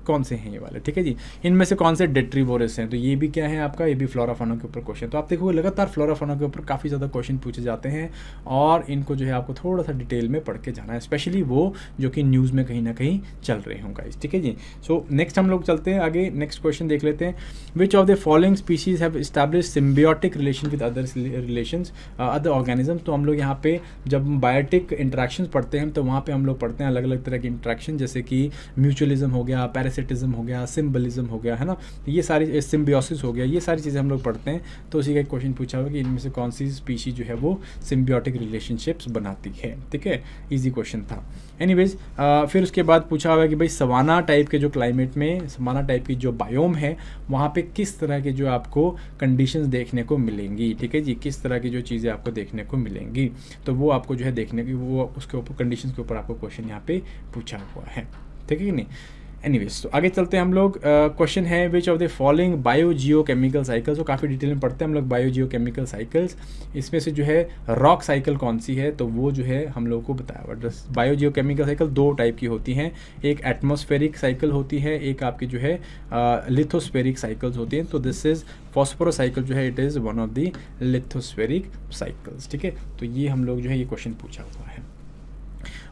कौन से हैं ये वाले, ठीक है जी। इनमें से कौन से डेट्रीवोरस हैं, तो ये भी क्या है आपका, ये भी फ्लोरा फौना के ऊपर क्वेश्चन। तो आप देखो लगातार फ्लोरा फौना के ऊपर काफ़ी ज़्यादा क्वेश्चन पूछे जाते हैं, और इनको जो है आपको थोड़ा सा डिटेल में पढ़ के जाना है, स्पेशली वो जो कि न्यूज़ में कहीं ना कहीं चल रहे हों गाइस, ठीक है जी। सो नेक्स्ट हम लोग चलते हैं आगे, नेक्स्ट क्वेश्चन देख लेते हैं। Which of the following species have established symbiotic relation with other relations other organism. तो हम लोग यहाँ पे जब बायोटिक इंटरेक्शंस पढ़ते हैं, तो वहाँ पे हम लोग पढ़ते हैं अलग अलग तरह की इंटरेक्शन, जैसे कि म्यूचुअलिज्म हो गया, पैरासिटिज्म हो गया, सिम्बलिज्म हो गया, है ना, ये सारी सिम्बियोसिस हो गया, ये सारी चीज़ें हम लोग पढ़ते हैं। तो उसी का एक क्वेश्चन पूछा हुआ कि इनमें से कौन सी स्पीशी जो है वो सिम्बियोटिक रिलेशनशिप्स बनाती है, ठीक है, ईजी क्वेश्चन था। एनीवेज फिर उसके बाद पूछा हुआ है कि भाई सवाना टाइप के जो क्लाइमेट में, सवाना टाइप की जो बायोम है, वहाँ पे किस तरह के जो आपको कंडीशंस देखने को मिलेंगी, ठीक है जी, किस तरह की जो चीज़ें आपको देखने को मिलेंगी, तो वो आपको जो है देखने की, वो उसके ऊपर कंडीशंस के ऊपर आपको क्वेश्चन यहाँ पे पूछा हुआ है, ठीक है कि नहीं। एनीवेज तो आगे चलते हैं हम लोग। क्वेश्चन है which of the following bio Jio chemical cycles, तो काफ़ी डिटेल में पढ़ते हैं हम लोग बायो जियो केमिकल साइकिल्स। इसमें से जो है रॉक साइकिल कौन सी है, तो वो जो है हम लोगों को बताया हुआ। बायो जियो केमिकल साइकिल 2 टाइप की होती हैं, एक एटमॉस्फेरिक साइकिल होती है, एक आपकी जो है लिथोस्फेरिक साइकिल्स होती हैं। तो दिस इज़ फॉस्फोरस साइकिल जो है, it is one of the lithospheric cycles, ठीक है। तो ये हम लोग जो है ये क्वेश्चन पूछा हुआ है।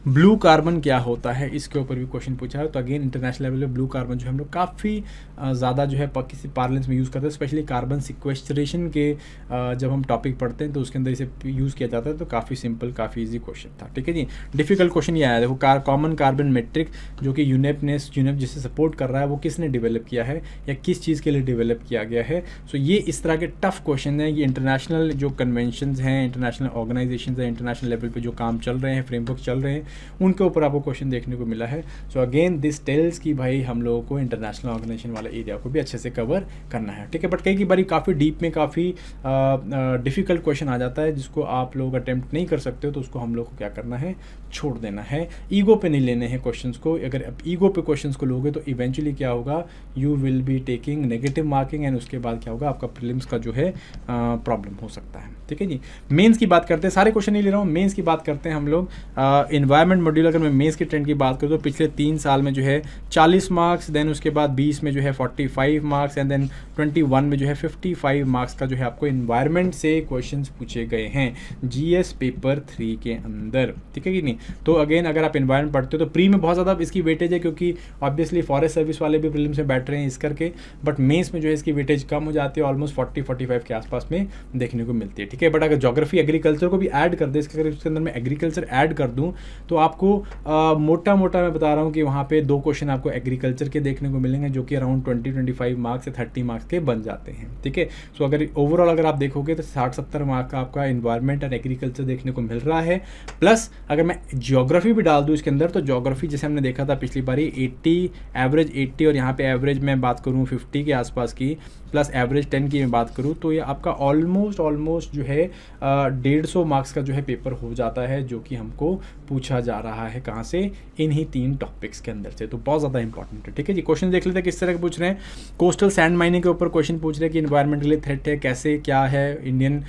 ब्लू कार्बन क्या होता है, इसके ऊपर भी क्वेश्चन पूछा है। तो अगेन इंटरनेशनल लेवल पे ब्लू कार्बन जो है हम लोग काफ़ी ज़्यादा जो है किसी पार्लेंस में यूज़ करते हैं, स्पेशली कार्बन सिक्वेस्ट्रेशन के जब हम टॉपिक पढ़ते हैं तो उसके अंदर इसे यूज़ किया जाता है। तो काफ़ी सिंपल, काफ़ी ईजी क्वेश्चन था, ठीक है जी। डिफिकल्ट क्वेश्चन ये आया, देखो कॉमन कार्बन मेट्रिक जो कि यूनेप जिसे सपोर्ट कर रहा है, वो किसने डेवलप किया है या किस चीज़ के लिए डेवलप किया गया है। सो ये इस तरह के टफ क्वेश्चन हैं, ये इंटरनेशनल जो कन्वेंशन हैं, इंटरनेशनल ऑर्गेनाइजेशन हैं, इंटरनेशनल लेवल पर जो काम चल रहे हैं, फ्रेमवर्क चल रहे हैं, उनके ऊपर आपको क्वेश्चन देखने को मिला है। सो अगेन दिस टेल्स कि भाई हम लोगों को इंटरनेशनल ऑर्गेनाइजेशन वाला एरिया को भी अच्छे से कवर करना है, ठीक है। बट कई बार काफ़ी डीप में काफ़ी डिफिकल्ट क्वेश्चन आ जाता है, जिसको आप लोग अटेम्प्ट नहीं कर सकते हो, तो उसको हम लोग को क्या करना है, छोड़ देना है। ईगो पे नहीं लेने हैं क्वेश्चंस को। अगर आप ईगो पे क्वेश्चंस को लोगे तो इवेंचुअली क्या होगा, you will be taking negative marking, and उसके बाद क्या होगा, आपका प्रीलिम्स का जो है प्रॉब्लम हो सकता है, ठीक है जी। मेंस की बात करते हैं, सारे क्वेश्चन नहीं ले रहा हूँ, मेंस की बात करते हैं हम लोग। इन्वायरमेंट मॉड्यूल अगर मैं मेंस के ट्रेंड की बात करूँ तो पिछले 3 साल में जो है 40 मार्क्स, देन उसके बाद 20 में जो है 45 मार्क्स एंड देन 21 में जो है 55 मार्क्स का जो है आपको इन्वायरमेंट से क्वेश्चंस पूछे गए हैं जीएस पेपर 3 के अंदर, ठीक है कि नहीं। तो अगेन अगर आप इन्वायरमेंट पढ़ते हो तो प्री में बहुत ज़्यादा इसकी वेटेज है, क्योंकि ऑब्वियसली फॉरेस्ट सर्विस वाले भी प्रीलिम्स में बैठ रहे हैं इस करके, बट मेंस में जो है इसकी वेटेज कम हो जाती है, ऑलमोस्ट 40-45 के आसपास में देखने को मिलती है, ठीक है। बट अगर ज्योग्राफी एग्रीकल्चर को भी ऐड कर दे, इसके अंदर मैं एग्रीकल्चर ऐड कर दूं तो आपको मोटा मोटा मैं बता रहा हूं कि वहां पे 2 क्वेश्चन आपको एग्रीकल्चर के देखने को मिलेंगे जो कि अराउंड 20-25 मार्क्स या 30 मार्क्स के बन जाते हैं, ठीक है। सो अगर ओवरऑल अगर आप देखोगे तो 60-70 मार्क्स का आपका इन्वायरमेंट और एग्रीकल्चर देखने को मिल रहा है। प्लस अगर मैं ज्योग्राफी भी डाल दूँ इसके अंदर तो ज्योग्राफी जैसे हमने देखा था पिछली बारी 80 एवरेज 80 और यहाँ पे एवरेज मैं बात करूँ 50 के आसपास की, प्लस एवरेज 10 की मैं बात करूँ तो ये आपका ऑलमोस्ट जो है 150 मार्क्स का जो है पेपर हो जाता है, जो कि हमको पूछा जा रहा है कहाँ से, इन्हीं 3 टॉपिक्स के अंदर से। तो बहुत ज़्यादा इंपॉर्टेंट है, ठीक है जी। क्वेश्चन देख लेते हैं किस तरह के पूछ रहे हैं। कोस्टल सैंड माइनिंग के ऊपर क्वेश्चन पूछ रहे हैं कि इन्वायरमेंटली थ्रेट है, कैसे क्या है, इंडियन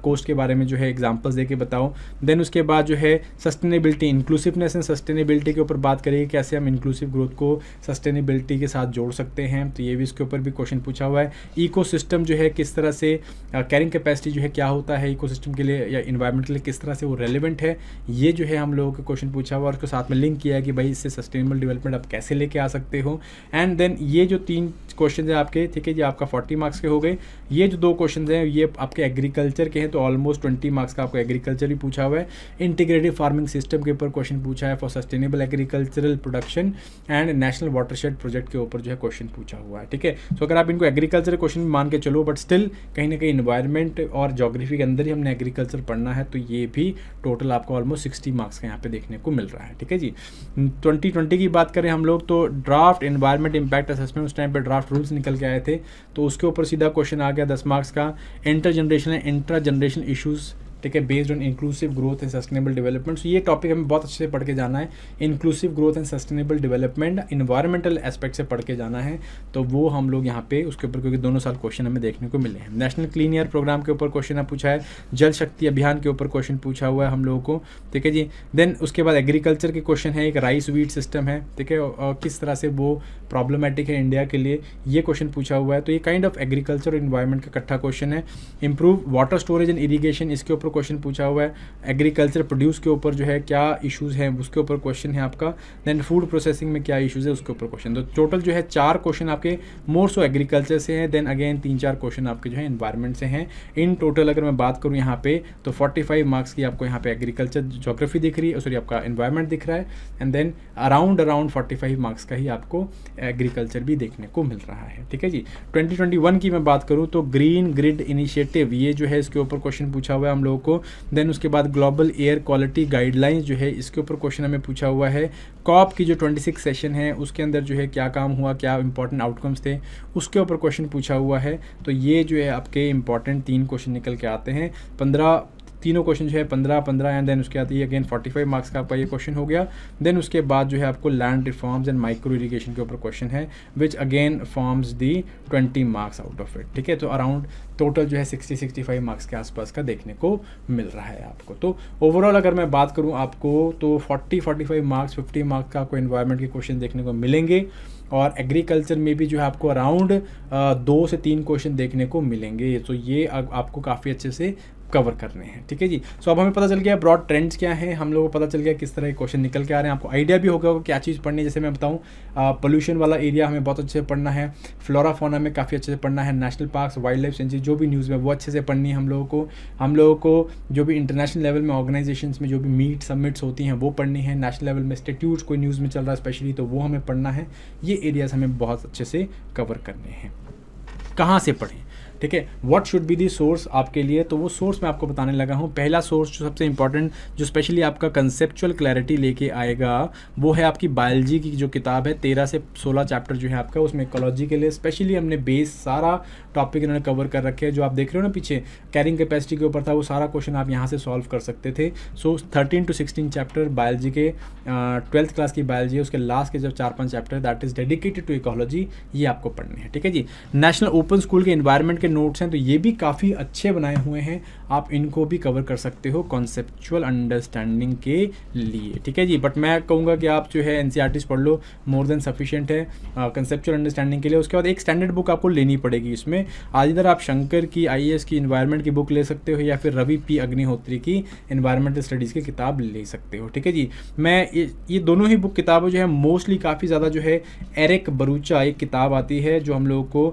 कोस्ट के बारे में जो है एग्जाम्पल्स दे के बताओ। देन उसके बाद जो है सस्टेनेबिलिटी, इंक्लूसिवनेस एंड सस्टेनेबिलिटी के ऊपर बात करेंगे, कैसे हम इंक्लूसिव ग्रोथ को सस्टेनेबिलिटी के साथ जोड़ सकते हैं, तो ये भी इसके ऊपर भी क्वेश्चन पूछा हुआ है। इकोसिस्टम जो है किस तरह से कैरिंग कैपेसिटी जो है क्या होता है इकोसिस्टम के लिए या इन्वायरमेंट के लिए, किस तरह से वो रेलिवेंट है, ये जो है हम लोगों को क्वेश्चन पूछा हुआ और उसके साथ में लिंक किया है कि भाई इससे सस्टेनेबल डेवलपमेंट आप कैसे लेके आ सकते हो। एंड देन ये जो 3 क्वेश्चन है आपके, ठीक है जी, आपका 40 मार्क्स के हो गए। ये जो 2 क्वेश्चन हैं ये आपके एग्रीकल्चर के हैं, तो ऑलमोस्ट 20 मार्क्स का आपको एग्रीकल्चर ही पूछा हुआ है। इंटीग्रेटेड फार्मिंग सिस्टम के ऊपर क्वेश्चन पूछा है for sustainable agricultural production and national watershed project के ऊपर जो है क्वेश्चन पूछा हुआ है, ठीक है। सो अगर आप इनको एग्रीकल्चर क्वेश्चन मान के चलो, बट स्टिल कहीं ना कहीं इन्वायरमेंट और ज्योग्राफी के अंदर ही हमने एग्रीकल्चर पढ़ना है, तो ये भी टोटल आपको ऑलमोस्ट 60 मार्क्स का यहाँ पे देखने को मिल रहा है, ठीक है जी। 2020 की बात करें हम लोग तो ड्राफ्ट इन्वायरमेंट इंपैक्ट असेसमेंट उस टाइम पे ड्राफ्ट रूल्स निकल के आए थे, तो उसके ऊपर सीधा क्वेश्चन आ गया 10 मार्क्स का। Inter generation and intra generation issues, ठीक है, based on inclusive growth and sustainable development. So ये टॉपिक हमें बहुत अच्छे से पढ़ के जाना है, inclusive growth and sustainable development environmental aspect से पढ़ के जाना है, तो वो हम लोग यहाँ पे उसके ऊपर, क्योंकि दोनों साल क्वेश्चन हमें देखने को मिले हैं। नेशनल क्लीन एयर प्रोग्राम के ऊपर क्वेश्चन पूछा है, जल शक्ति अभियान के ऊपर क्वेश्चन पूछा हुआ है हम लोगों को, ठीक है जी। देन उसके बाद एग्रीकल्चर के क्वेश्चन है, एक राइस वीट सिस्टम है, ठीक है, और किस तरह से वो प्रॉब्लमेटिक है इंडिया के लिए, ये क्वेश्चन पूछा हुआ है। तो ये काइंड ऑफ एग्रीकल्चर और इन्वायरमेंट का इकट्ठा क्वेश्चन है। Improve water storage and irrigation, इसके ऊपर क्वेश्चन पूछा हुआ है। एग्रीकल्चर प्रोड्यूस के ऊपर जो है क्या इश्यूज हैं उसके ऊपर क्वेश्चन है आपका। देन फूड प्रोसेसिंग में क्या इश्यूज है उसके ऊपर क्वेश्चन। तो टोटल जो है 4 क्वेश्चन आपके मोर सो एग्रीकल्चर से हैं, देन अगेन 3-4 क्वेश्चन आपके जो है इन्वायरमेंट से हैं। इन टोटल अगर मैं बात करूँ यहाँ पे तो 45 मार्क्स की आपको यहाँ पे एग्रीकल्चर ज्योग्राफी दिख रही है, सॉरी आपका इन्वायरमेंट दिख रहा है, एंड देन अराउंड 45 मार्क्स का ही आपको एग्रीकल्चर भी देखने को मिल रहा है, ठीक है जी। 2021 की मैं बात करूँ तो ग्रीन ग्रिड इनिशिएटिव, ये जो है इसके ऊपर क्वेश्चन पूछा हुआ है हम लोगों को। देन उसके बाद ग्लोबल एयर क्वालिटी गाइडलाइंस जो है इसके ऊपर क्वेश्चन हमें पूछा हुआ है। कॉप की जो 26 सेशन है उसके अंदर जो है क्या काम हुआ, क्या इंपॉर्टेंट आउटकम्स थे, उसके ऊपर क्वेश्चन पूछा हुआ है। तो ये जो है आपके इंपॉर्टेंट 3 क्वेश्चन निकल के आते हैं। 15 तीनों क्वेश्चन जो है 15 एंड देन उसके आती है अगेन 45 मार्क्स का आपका ये क्वेश्चन हो गया। देन उसके बाद जो है आपको land reforms and micro irrigation के ऊपर क्वेश्चन है which again forms the 20 marks out of it, ठीक है। तो अराउंड टोटल जो है 60-65 मार्क्स के आसपास का देखने को मिल रहा है आपको। तो ओवरऑल अगर मैं बात करूं आपको तो 40-45 मार्क्स 50 मार्क्स का आपको एनवायरनमेंट के क्वेश्चन देखने को मिलेंगे, और एग्रीकल्चर में भी जो है आपको अराउंड 2 से 3 क्वेश्चन देखने को मिलेंगे। तो ये आपको काफ़ी अच्छे से कवर करने हैं, ठीक है जी। सो अब हमें पता चल गया ब्रॉड ट्रेंड्स क्या हैं, हम लोगों को पता चल गया किस तरह के क्वेश्चन निकल के आ रहे हैं, आपको आइडिया भी होगा क्या चीज़ पढ़नी है। जैसे मैं बताऊं पोल्यूशन वाला एरिया हमें बहुत अच्छे से पढ़ना है, फ्लोरा फौना में काफ़ी अच्छे से पढ़ना है, national parks wildlife century जो भी न्यूज़ में वो अच्छे से पढ़नी है हम लोगों को जो भी इंटरनेशनल लेवल में ऑर्गेनाइजेशंस में जो भी मीट सबमिट्स होती हैं वो पढ़नी है, नेशनल लेवल में इंस्टीट्यूट्स कोई न्यूज़ में चल रहा है स्पेशली तो वो हमें पढ़ना है। ये एरियाज हमें बहुत अच्छे से कवर करने हैं। कहाँ से पढ़ें, ठीक है, what should be the source आपके लिए, तो वो सोर्स मैं आपको बताने लगा हूँ। पहला सोर्स जो सबसे इंपॉर्टेंट जो स्पेशली आपका कंसेप्चुअल क्लैरिटी लेके आएगा वो है आपकी बायोलॉजी की जो किताब है, 13 से 16 चैप्टर जो है आपका, उसमें इकोलॉजी के लिए स्पेशली हमने बेस सारा टॉपिक इन्होंने कवर कर रखे हैं। जो आप देख रहे हो ना पीछे कैरिंग कैपेसिटी के ऊपर था, वो सारा क्वेश्चन आप यहाँ से सॉल्व कर सकते थे। सो 13 to 16 चैप्टर बायोलॉजी के 12th क्लास की बायोलॉजी, उसके लास्ट के जब 4-5 chapter that is dedicated to ecology, ये आपको पढ़ने हैं, ठीक है जी। नेशनल ओपन स्कूल के इन्वायरमेंट के के नोट्स हैं तो ये भी काफ़ी अच्छे बनाए हुए हैं, आप इनको भी कवर कर सकते हो कॉन्सेप्चुअल अंडरस्टैंडिंग के लिए, ठीक है जी। बट मैं कहूँगा कि आप जो है एनसीईआरटीज़ पढ़ लो, मोर देन सफिशिएंट है कंसेप्चुअल अंडरस्टैंडिंग के लिए। उसके बाद एक स्टैंडर्ड बुक आपको लेनी पड़ेगी इसमें, आज इधर आप शंकर की IAS की इन्वायरमेंट की बुक ले सकते हो या फिर रवि P अग्निहोत्री की इन्वायरमेंटल स्टडीज़ की किताब ले सकते हो, ठीक है जी। मैं ये दोनों ही बुक किताबें जो है मोस्टली काफ़ी ज़्यादा जो है एरिक बरूचा एक किताब आती है जो हम लोगों को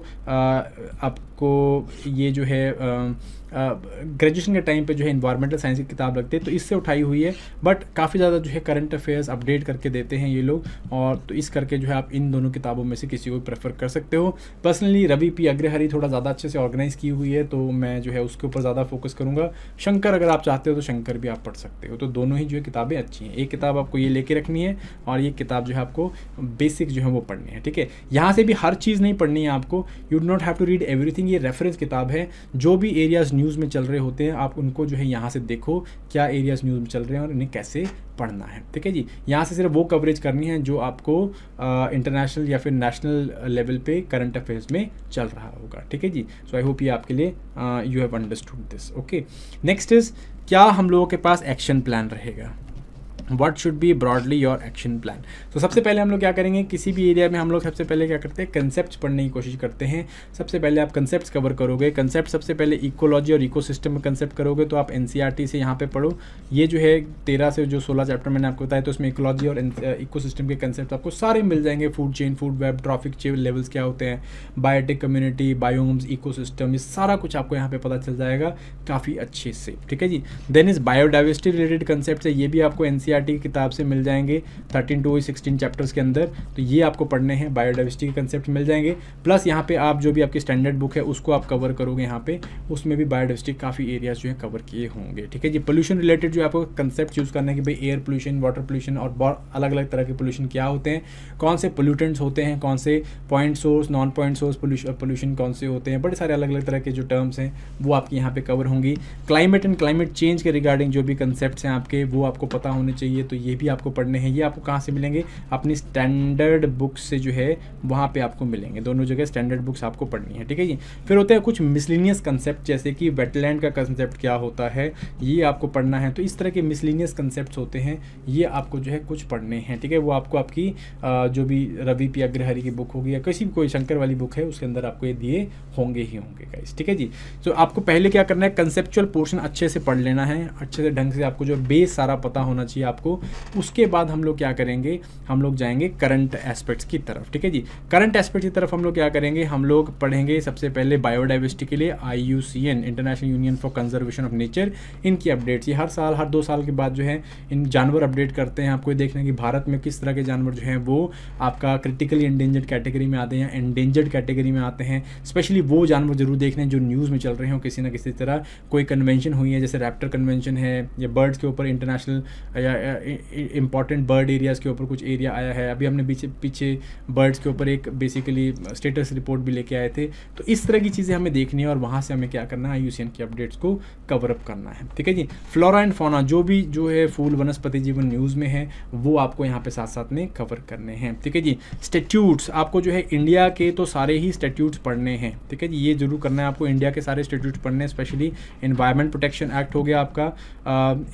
आपको ये जो है ग्रेजुएशन के टाइम पे जो है इन्वायरमेंटल साइंस की किताब लगती है, तो इससे उठाई हुई है। बट काफ़ी ज़्यादा जो है करंट अफेयर्स अपडेट करके देते हैं ये लोग, और तो इस करके जो है आप इन दोनों किताबों में से किसी को प्रेफर कर सकते हो। पर्सनली रवि P अग्रहरि थोड़ा ज़्यादा अच्छे से ऑर्गेनाइज़ की हुई है, तो मैं जो है उसके ऊपर ज़्यादा फोकस करूँगा। शंकर अगर आप चाहते हो तो शंकर भी आप पढ़ सकते हो, तो दोनों ही जो है किताबें अच्छी हैं। एक किताब आपको ये लेके रखनी है और ये किताब जो है आपको बेसिक जो है वो पढ़नी है, ठीक है। यहाँ से भी हर चीज़ नहीं पढ़नी है आपको, you do not have to read everything. ये रेफरेंस किताब है, जो भी एरियाज़ न्यूज़ में चल रहे होते हैं आप उनको जो है यहाँ से देखो क्या एरियाज़ न्यूज़ में चल रहे हैं और इन्हें कैसे पढ़ना है, ठीक है जी। यहाँ से सिर्फ वो कवरेज करनी है जो आपको इंटरनेशनल या फिर नेशनल लेवल पे करंट अफेयर्स में चल रहा होगा, ठीक है जी। सो आई होप ये आपके लिए you have understood this, okay. Next is, क्या हम लोगों के पास एक्शन प्लान रहेगा? What should be broadly your action plan? तो सबसे पहले हम लोग क्या करेंगे, किसी भी एरिया में हम लोग सबसे पहले क्या करते हैं, कंसेप्ट पढ़ने की कोशिश करते हैं। सबसे पहले आप कंसेप्ट कवर करोगे। कंसेप्ट सबसे पहले इकोलॉजी और इकोसिस्टम में कंसेप्ट करोगे तो आप एनसीईआरटी से यहाँ पे पढ़ो। ये जो है 13 से जो 16 चैप्टर मैंने आपको बताया, तो उसमें इकोलॉजी और इकोसिस्टम के कंसेप्ट आपको सारे मिल जाएंगे। Food chain, food web, trophic chain levels क्या होते हैं, बायोटिक कम्युनिटी, बायोम्स, इकोसिस्टम, ये सारा कुछ आपको यहाँ पे पता चल जाएगा काफ़ी अच्छे से, ठीक है जी। Then is biodiversity related concept है, ये भी आपको एनसीईआरटी की किताब से मिल जाएंगे 13 to 16 चैप्टर्स के अंदर, तो ये आपको पढ़ने हैं। बायोडाइवर्सिटी के कंसेप्ट मिल जाएंगे, प्लस यहाँ पे आप जो भी आपकी स्टैंडर्ड बुक है उसको आप कवर करोगे यहाँ पे, उसमें भी बायोडाइवर्सिटी काफ़ी एरियाज जो है कवर किए होंगे, ठीक है जी। पोल्यूशन रिलेटेड जो आपको कंसेप्ट यूज़ करना है कि भाई एयर पोल्यूशन, वाटर पोल्यूशन और बहुत अलग अलग तरह के पोल्यूशन क्या होते हैं, कौन से पोल्यूटेंट्स होते हैं, कौन से point source, non point source pollution कौन से होते हैं, बड़े सारे अलग अलग तरह के जो टर्म्स हैं वो आपके यहाँ पे कवर होंगी। क्लाइमेट एंड क्लाइमेट चेंज के रिगार्डिंग जो भी कंसेप्ट हैं आपके वो आपको पता होने चाहिए, तो ये भी आपको पढ़ने हैं। ये आपको कहाँ से मिलेंगे, अपनी स्टैंडर्ड बुक्स से जो है वहाँ पे आपको मिलेंगे। दोनों जगह स्टैंडर्ड बुक्स आपको पढ़नी है, ठीक है जी। फिर होते हैं कुछ मिसलिनियस कंसेप्ट, जैसे कि वेटलैंड का कंसेप्ट क्या होता है ये आपको पढ़ना है। तो इस तरह के मिसलिनियस कंसेप्ट होते हैं, ये आपको जो है कुछ पढ़ने हैं, ठीक है। वो आपको आपकी जो भी रवि P अग्रहरि की बुक होगी या किसी भी कोई शंकर वाली बुक है उसके अंदर आपको ये दिए होंगे ही होंगे गाइस, ठीक है जी। तो आपको पहले क्या करना है, कंसेप्चुअल पोर्शन अच्छे से पढ़ लेना है, अच्छे से ढंग से आपको जो बेस सारा पता होना चाहिए आपको। उसके बाद हम लोग क्या करेंगे, हम लोग जाएंगे करंट एस्पेक्ट्स की तरफ, ठीक है जी। करंट एस्पेक्ट की तरफ हम लोग क्या करेंगे, हम लोग पढ़ेंगे सबसे पहले बायोडाइवर्सिटी के लिए IUCN, international union for conservation of nature, इनकी अपडेट्स। ये हर साल, हर 2 साल के बाद जो है इन जानवर अपडेट करते हैं। आपको देखना है कि भारत में किस तरह के जानवर जो हैं वो आपका क्रिटिकली एंडेंजर्ड कैटेगरी में आते हैं, एंडेंजर्ड कैटेगरी में आते हैं। स्पेशली वो जानवर जरूर देखने हैं जो न्यूज़ में चल रहे हो, किसी ना किसी तरह कोई कन्वेंशन हुई है, जैसे रैप्टर कन्वेंशन है, या बर्ड्स के ऊपर इंटरनेशनल या इंपॉर्टेंट बर्ड एरियाज़ के ऊपर कुछ एरिया आया है। अभी हमने पीछे बर्ड्स के ऊपर एक बेसिकली स्टेटस रिपोर्ट भी लेके आए थे। तो इस तरह की चीज़ें हमें देखनी है और वहाँ से हमें क्या करना है, IUCN की अपडेट्स को कवर अप करना है, ठीक है जी। फ्लोरा एंड फौना, जो भी जो है फूल वनस्पति जीवन न्यूज़ में है वो आपको यहाँ पे साथ साथ में कवर करने हैं, ठीक है जी। स्टैट्यूट्स आपको जो है इंडिया के तो सारे ही स्टैट्यूट्स पढ़ने हैं, ठीक है जी। ये जरूर करना है आपको, इंडिया के सारे स्टैट्यूट्स पढ़ने हैं। स्पेशली एनवायरमेंट प्रोटेक्शन एक्ट हो गया आपका,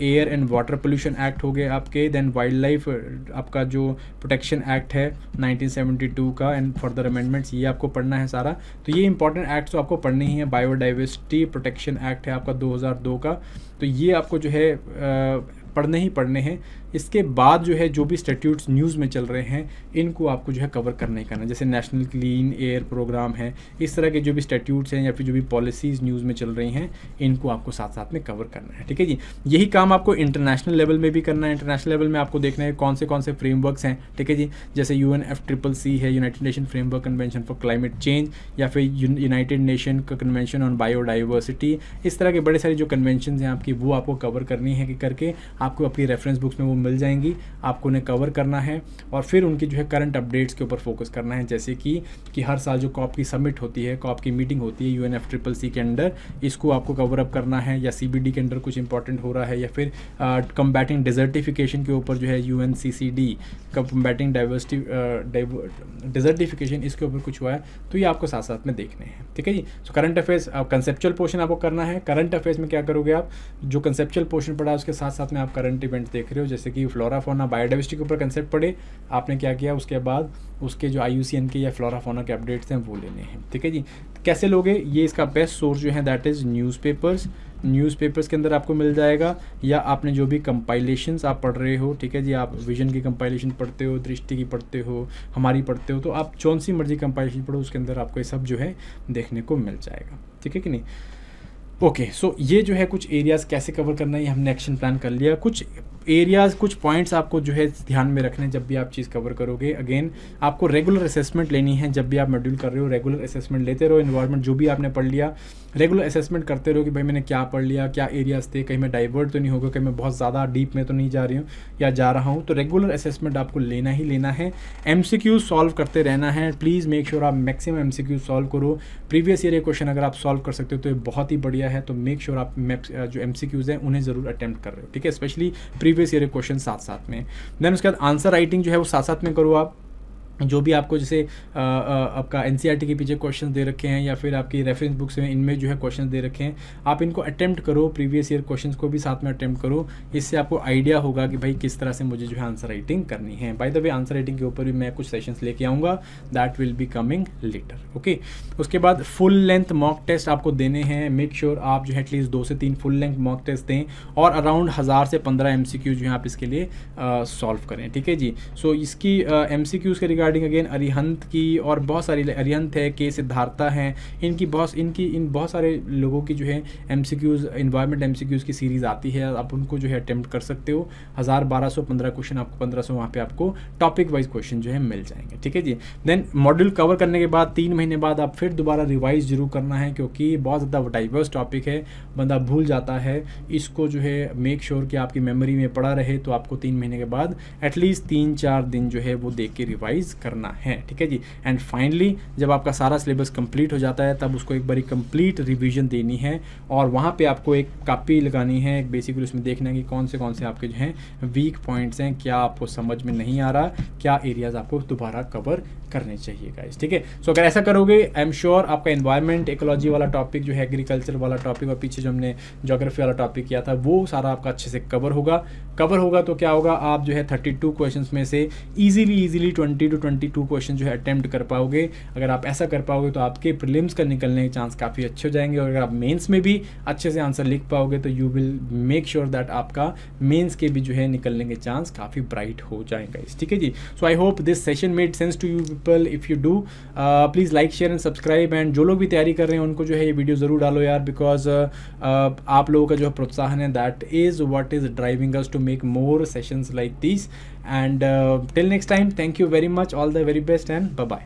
air and water pollution act हो गए आपके, देन वाइल्ड लाइफ आपका जो प्रोटेक्शन एक्ट है 1972 का एंड फर्दर अमेंडमेंट्स, ये आपको पढ़ना है सारा। तो ये इंपॉर्टेंट एक्ट्स तो आपको पढ़ने ही है। बायोडाइवर्सिटी प्रोटेक्शन एक्ट है आपका 2002 का, तो ये आपको जो है पढ़ने हैं। इसके बाद जो है जो भी स्टैट्यूट्स न्यूज़ में चल रहे हैं इनको आपको जो है कवर करना ही करना है। जैसे नेशनल क्लीन एयर प्रोग्राम है, इस तरह के जो भी स्टैट्यूट्स हैं या फिर जो भी पॉलिसीज़ न्यूज़ में चल रही हैं इनको आपको साथ साथ में कवर करना है, ठीक है जी। यही काम आपको इंटरनेशनल लेवल में भी करना है। इंटरनेशनल लेवल में आपको देखना है कौन से फ्रेमवर्क्स हैं, ठीक है जी। जैसे UNFCCC है, United nation framework convention for climate change, या फिर यूनाइटेड नेशन का कन्वेंशन ऑन बायोडाइवर्सिटी। इस तरह के बड़े सारे जो कन्वेंशन हैं आपकी वो आपको कवर करनी है कि करके आपको अपनी रेफरेंस बुक्स में वो मिल जाएंगी, आपको उन्हें कवर करना है और फिर उनकी जो है करंट अपडेट्स के ऊपर फोकस करना है, जैसे कि हर साल जो कॉप की समिट होती है, कॉप की मीटिंग होती है UNFCCC के अंडर, इसको आपको कवर अप करना है, या CBD के अंडर कुछ इंपॉर्टेंट हो रहा है, या फिर कम्बैटिंग डिजर्टिफिकेशन के ऊपर जो है UNCCD कम्बैटिंग डिजर्टिफिकेशन, इसके ऊपर कुछ हुआ है, तो ये आपको साथ साथ में देखने हैं, ठीक है जी। So current affairs conceptual portion आपको करना है। करंट अफेयर्स में क्या करोगे आप, जो कंसेप्चुअल पोर्शन पढ़ा उसके साथ साथ में आप करंट इवेंट्स देख रहे हो, जैसे कि फ्लोरा फौना बायोडाइवर्सिटी के ऊपर कंसेप्ट पढ़े आपने, क्या किया उसके बाद उसके जो IUCN के या फ्लोरा फौना के अपडेट्स हैं वो लेने हैं, ठीक है जी। कैसे लोगे, ये इसका बेस्ट सोर्स जो है दैट इज़ न्यूज़पेपर्स के अंदर आपको मिल जाएगा, या आपने जो भी कंपाइलेशंस आप पढ़ रहे हो, ठीक है जी, आप विजन की कंपाइलेशन पढ़ते हो, दृष्टि की पढ़ते हो, हमारी पढ़ते हो, तो आप कौन सी मर्जी कंपाइलेशन पढ़ो, उसके अंदर आपको ये सब जो है देखने को मिल जाएगा, ठीक है कि नहीं। ओके, सो ये जो है कुछ एरियाज़ कैसे कवर करना है, ये हमने एक्शन प्लान कर लिया। कुछ एरियाज़, कुछ पॉइंट्स आपको जो है ध्यान में रखने जब भी आप चीज़ कवर करोगे। अगेन आपको रेगुलर असेसमेंट लेनी है, जब भी आप मॉड्यूल कर रहे हो रेगुलर असेसमेंट लेते रहो। इन्वायरमेंट जो भी आपने पढ़ लिया रेगुलर असेसमेंट करते रहो कि भाई मैंने क्या पढ़ लिया, क्या एरियाज़ थे, कहीं मैं डाइवर्ट तो नहीं होगा, कहीं मैं बहुत ज़्यादा डीप में तो नहीं जा रही हूँ या जा रहा हूँ। तो रेगुलर असेसमेंट आपको लेना ही लेना है। MCQ सॉल्व करते रहना है, प्लीज़ मेक श्योर आप मैक्सिमम MCQ सॉल्व करो। प्रीवियस ईयर क्वेश्चन अगर आप सॉल्व कर सकते हो तो ये बहुत ही बढ़िया है। तो मेक श्योर आप जो MCQs हैं उन्हें ज़रूर अटैम्प्ट कर रहे हो, ठीक है, स्पेशली प्रीवियस ईयर क्वेश्चन साथ में। देन उसके बाद आंसर राइटिंग जो है वो साथ में करो आप। जो भी आपको जैसे आपका NCERT के पीछे क्वेश्चन दे रखे हैं या फिर आपकी रेफरेंस बुक्स में इनमें जो है क्वेश्चन दे रखे हैं, आप इनको अटेम्प्ट करो, प्रीवियस ईयर क्वेश्चंस को भी साथ में अटेम्प्ट करो। इससे आपको आइडिया होगा कि भाई किस तरह से मुझे जो है आंसर राइटिंग करनी है। By the way answer writing के ऊपर भी मैं कुछ सेशंस लेके आऊँगा, that will be coming later, okay. उसके बाद फुल लेंथ मॉक टेस्ट आपको देने हैं। मेक श्योर आप जो है एटलीस्ट 2 से 3 फुल लेंथ मॉक टेस्ट दें और अराउंड 1000 से 15 MCQ जो है आप इसके लिए सॉल्व करें, ठीक है जी। सो इसकी MCQs के रिगार्डिंग अगेन अरिहंत की और बहुत सारी, अरिहंत है, के सिद्धार्था हैं, इन बहुत सारे लोगों की जो है MCQs इन्वायरमेंट MCQs की सीरीज़ आती है, आप उनको जो है अटेम्प्ट कर सकते हो। 1000-1215 क्वेश्चन आपको 1500 वहाँ पे आपको टॉपिक वाइज क्वेश्चन जो है मिल जाएंगे, ठीक है जी। देन मॉड्यूल कवर करने के बाद 3 महीने बाद आप फिर दोबारा रिवाइज जरूर करना है, क्योंकि बहुत ज़्यादा डाइवर्स टॉपिक है, बंदा भूल जाता है इसको। जो है मेक श्योर कि आपकी मेमोरी में पड़ा रहे, तो आपको 3 महीने के बाद एटलीस्ट 3-4 दिन जो है वो देख के रिवाइज करना है, ठीक है जी। एंड फाइनली जब आपका सारा सिलेबस कंप्लीट हो जाता है तब उसको एक बारी कंप्लीट रिवीजन देनी है और वहाँ पे आपको एक कॉपी लगानी है, बेसिकली उसमें देखना है कि कौन से आपके जो हैं वीक पॉइंट्स हैं, क्या आपको समझ में नहीं आ रहा, क्या एरियाज आपको दोबारा कवर करने चाहिए गाइस, ठीक है। सो अगर ऐसा करोगे आई एम श्योर आपका एनवायरनमेंट इकोलॉजी वाला टॉपिक जो है, एग्रीकल्चर वाला टॉपिक और पीछे जो हमने ज्योग्राफी वाला टॉपिक किया था वो सारा आपका अच्छे से कवर होगा। तो क्या होगा, आप जो है 32 क्वेश्चंस में से इजीली 20 to 22 क्वेश्चन जो है अटेम्प्ट कर पाओगे। अगर आप ऐसा कर पाओगे तो आपके प्रीलिम्स का निकलने के चांस काफ़ी अच्छे हो जाएंगे और अगर आप मेंस में भी अच्छे से आंसर लिख पाओगे तो you will make sure that आपका मेंस के भी जो है निकलने के चांस काफ़ी ब्राइट हो जाएंगे, ठीक है जी। So I hope this session made sense to you people. If you do please like share and subscribe, and जो लोग भी तैयारी कर रहे हैं उनको जो है ये वीडियो ज़रूर डालो यार, बिकॉज आप लोगों का जो प्रोत्साहन है that is what is driving us to make more sessions like these, and till next time, thank you very much, all the very best, and bye bye.